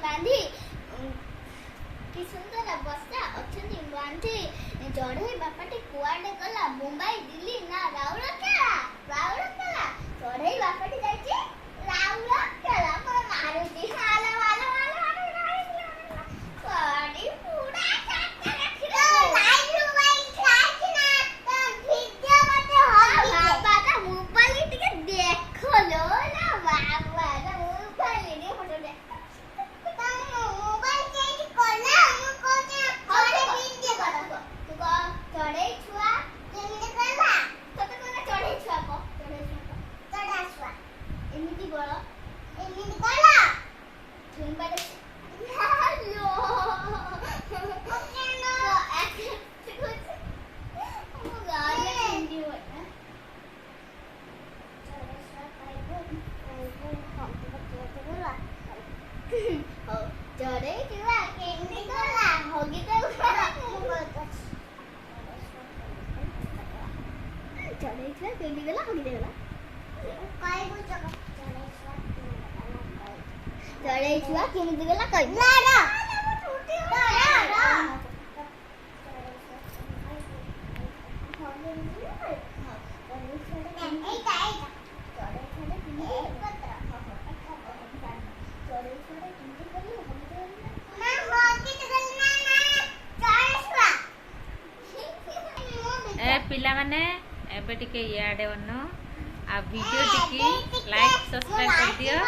बांधी कि सुंदर बसा अच्छी बांधी चढ़े बापाटी कुआडे गला मुंबई दिल्ली ना राउरकेला चढ़े बापाटी जाइए राउरकेला पर मारुति हाला वाला कुआडी पूरा चाटा रखी लाइव मोबाइल खाची ना वीडियो मते हो बाबा का मोबाइल टिके देखो लो ना बाबा का मोबाइल ने फोटो दे चढ़े छुआ केमिति करला तते कोना चढ़े छुआ को चढ़ा छुआ एमिति बोल एमिति करला तुम बारे हेलो ओके नो कुछ हम गाने हिंदी होता चढ़े छुआ काइबो हम तो बोला हो चढ़े छुआ केमिति करला होगी तो चढ़े छुआ केमिति गला होगी देला काइबो चढ़े छुआ केमिति गला कइ लाडा टूटी लाडा पिला माने एबे टिके याडे वनो आ वीडियो टिके लाइक सब्सक्राइब कर दियो।